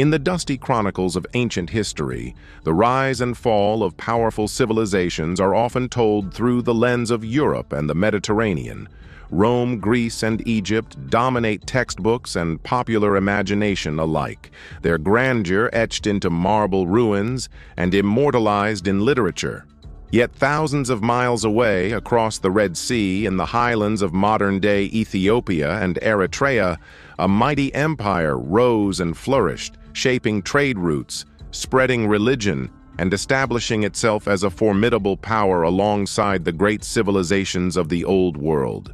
In the dusty chronicles of ancient history, the rise and fall of powerful civilizations are often told through the lens of Europe and the Mediterranean. Rome, Greece, and Egypt dominate textbooks and popular imagination alike, their grandeur etched into marble ruins and immortalized in literature. Yet thousands of miles away, across the Red Sea in the highlands of modern-day Ethiopia and Eritrea, a mighty empire rose and flourished, shaping trade routes, spreading religion, and establishing itself as a formidable power alongside the great civilizations of the Old World.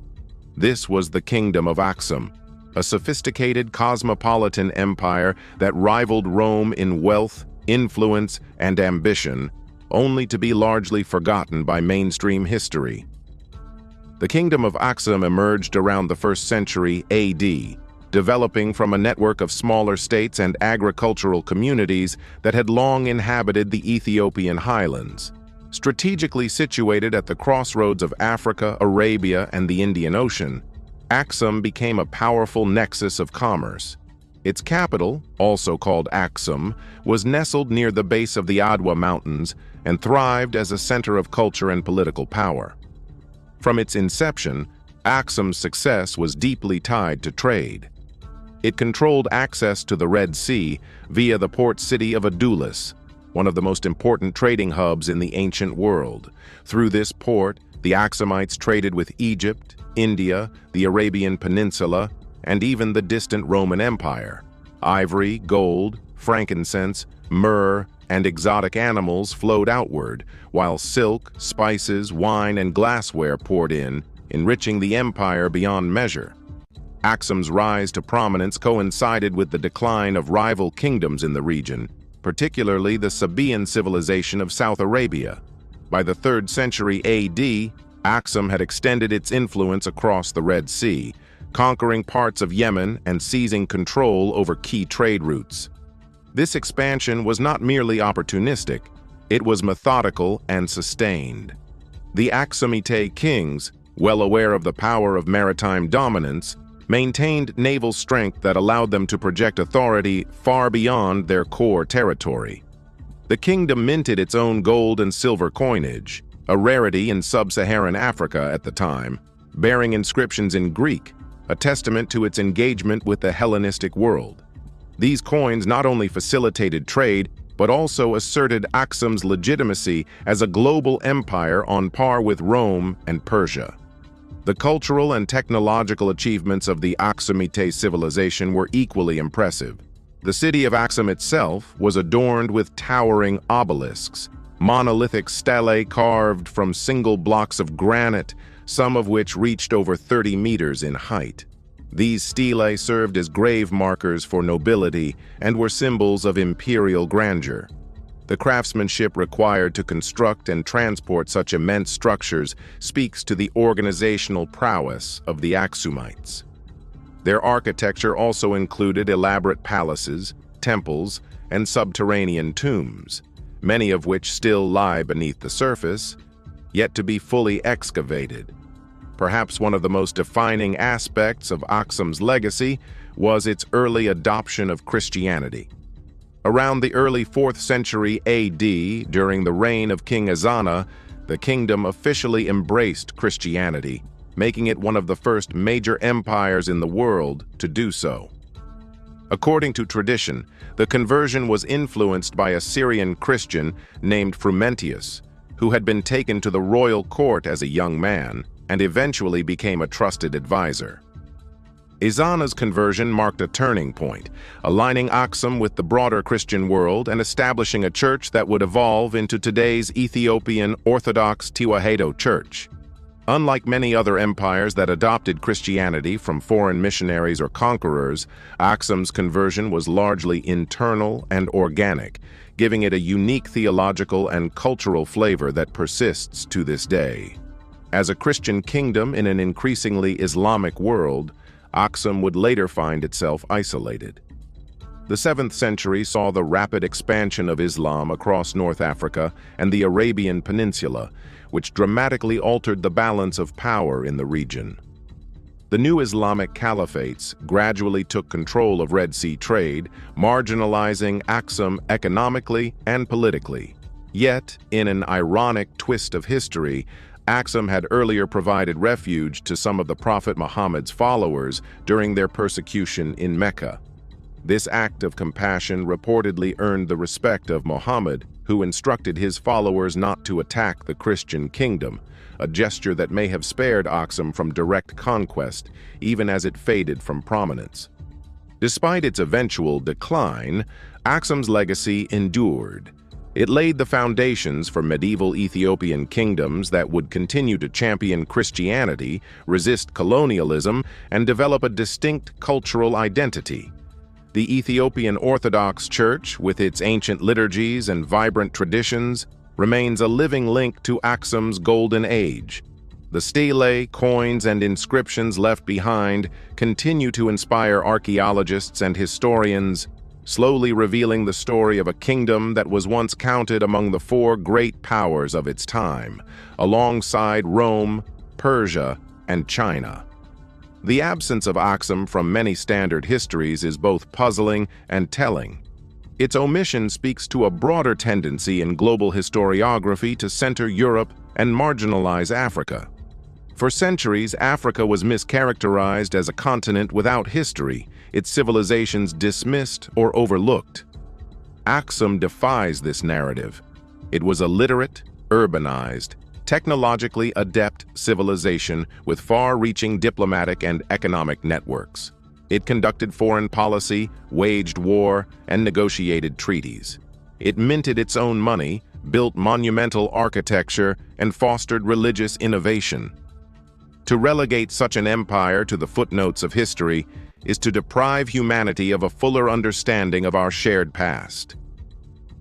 This was the Kingdom of Aksum, a sophisticated cosmopolitan empire that rivaled Rome in wealth, influence, and ambition, only to be largely forgotten by mainstream history. The Kingdom of Aksum emerged around the 1st century AD, developing from a network of smaller states and agricultural communities that had long inhabited the Ethiopian highlands. Strategically situated at the crossroads of Africa, Arabia, and the Indian Ocean, Aksum became a powerful nexus of commerce. Its capital, also called Aksum, was nestled near the base of the Adwa Mountains and thrived as a center of culture and political power. From its inception, Aksum's success was deeply tied to trade. It controlled access to the Red Sea via the port city of Adulis, one of the most important trading hubs in the ancient world. Through this port, the Aksumites traded with Egypt, India, the Arabian Peninsula, and even the distant Roman Empire. Ivory, gold, frankincense, myrrh, and exotic animals flowed outward, while silk, spices, wine, and glassware poured in, enriching the empire beyond measure. Aksum's rise to prominence coincided with the decline of rival kingdoms in the region, particularly the Sabaean civilization of South Arabia. By the 3rd century AD, Aksum had extended its influence across the Red Sea, conquering parts of Yemen and seizing control over key trade routes. This expansion was not merely opportunistic, it was methodical and sustained. The Aksumite kings, well aware of the power of maritime dominance, maintained naval strength that allowed them to project authority far beyond their core territory. The kingdom minted its own gold and silver coinage, a rarity in sub-Saharan Africa at the time, bearing inscriptions in Greek, a testament to its engagement with the Hellenistic world. These coins not only facilitated trade, but also asserted Aksum's legitimacy as a global empire on par with Rome and Persia. The cultural and technological achievements of the Aksumite civilization were equally impressive. The city of Aksum itself was adorned with towering obelisks, monolithic stelae carved from single blocks of granite, some of which reached over 30 meters in height. These stelae served as grave markers for nobility and were symbols of imperial grandeur. The craftsmanship required to construct and transport such immense structures speaks to the organizational prowess of the Aksumites. Their architecture also included elaborate palaces, temples, and subterranean tombs, many of which still lie beneath the surface, yet to be fully excavated. Perhaps one of the most defining aspects of Aksum's legacy was its early adoption of Christianity. Around the early 4th century AD, during the reign of King Ezana, the kingdom officially embraced Christianity, making it one of the first major empires in the world to do so. According to tradition, the conversion was influenced by a Syrian Christian named Frumentius, who had been taken to the royal court as a young man and eventually became a trusted advisor. Ezana's conversion marked a turning point, aligning Aksum with the broader Christian world and establishing a church that would evolve into today's Ethiopian Orthodox Tewahedo Church. Unlike many other empires that adopted Christianity from foreign missionaries or conquerors, Aksum's conversion was largely internal and organic, giving it a unique theological and cultural flavor that persists to this day. As a Christian kingdom in an increasingly Islamic world, Aksum would later find itself isolated. The 7th century saw the rapid expansion of Islam across North Africa and the Arabian Peninsula, which dramatically altered the balance of power in the region. The new Islamic caliphates gradually took control of Red Sea trade, marginalizing Aksum economically and politically. Yet, in an ironic twist of history, Aksum had earlier provided refuge to some of the Prophet Muhammad's followers during their persecution in Mecca. This act of compassion reportedly earned the respect of Muhammad, who instructed his followers not to attack the Christian kingdom, a gesture that may have spared Aksum from direct conquest, even as it faded from prominence. Despite its eventual decline, Aksum's legacy endured. It laid the foundations for medieval Ethiopian kingdoms that would continue to champion Christianity, resist colonialism, and develop a distinct cultural identity. The Ethiopian Orthodox Church, with its ancient liturgies and vibrant traditions, remains a living link to Aksum's golden age. The stelae, coins, and inscriptions left behind continue to inspire archaeologists and historians, slowly revealing the story of a kingdom that was once counted among the four great powers of its time, alongside Rome, Persia, and China. The absence of Aksum from many standard histories is both puzzling and telling. Its omission speaks to a broader tendency in global historiography to center Europe and marginalize Africa. For centuries, Africa was mischaracterized as a continent without history, its civilizations dismissed or overlooked. Aksum defies this narrative. It was a literate, urbanized, technologically adept civilization with far-reaching diplomatic and economic networks. It conducted foreign policy, waged war, and negotiated treaties. It minted its own money, built monumental architecture, and fostered religious innovation. To relegate such an empire to the footnotes of history is to deprive humanity of a fuller understanding of our shared past.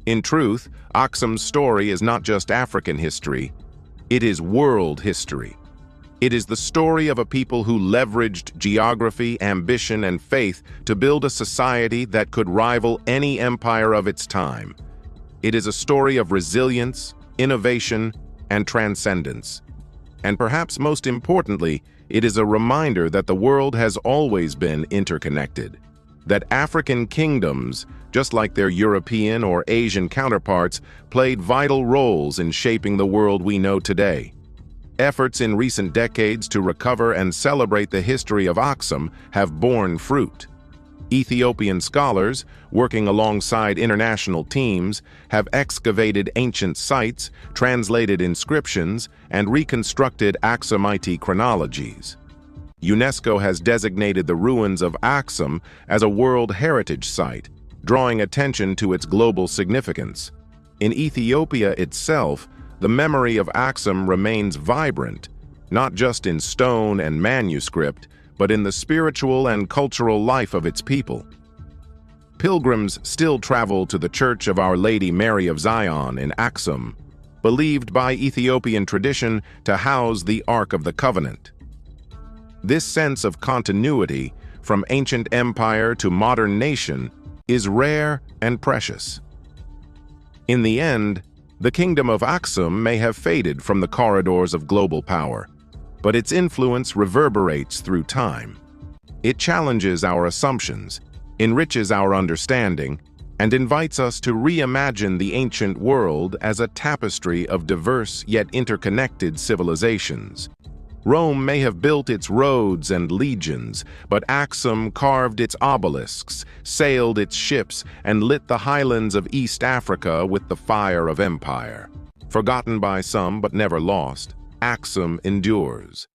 In truth, Aksum's story is not just African history, it is world history. It is the story of a people who leveraged geography, ambition, and faith to build a society that could rival any empire of its time. It is a story of resilience, innovation, and transcendence. And perhaps most importantly, it is a reminder that the world has always been interconnected, that African kingdoms, just like their European or Asian counterparts, played vital roles in shaping the world we know today. Efforts in recent decades to recover and celebrate the history of Aksum have borne fruit. Ethiopian scholars, working alongside international teams, have excavated ancient sites, translated inscriptions, and reconstructed Aksumite chronologies. UNESCO has designated the ruins of Aksum as a World Heritage Site, drawing attention to its global significance. In Ethiopia itself, the memory of Aksum remains vibrant, not just in stone and manuscript, but in the spiritual and cultural life of its people. Pilgrims still travel to the Church of Our Lady Mary of Zion in Aksum, believed by Ethiopian tradition to house the Ark of the Covenant. This sense of continuity, from ancient empire to modern nation, is rare and precious. In the end, the Kingdom of Aksum may have faded from the corridors of global power, but its influence reverberates through time. It challenges our assumptions, enriches our understanding, and invites us to reimagine the ancient world as a tapestry of diverse yet interconnected civilizations. Rome may have built its roads and legions, but Aksum carved its obelisks, sailed its ships, and lit the highlands of East Africa with the fire of empire. Forgotten by some but never lost, Aksum endures.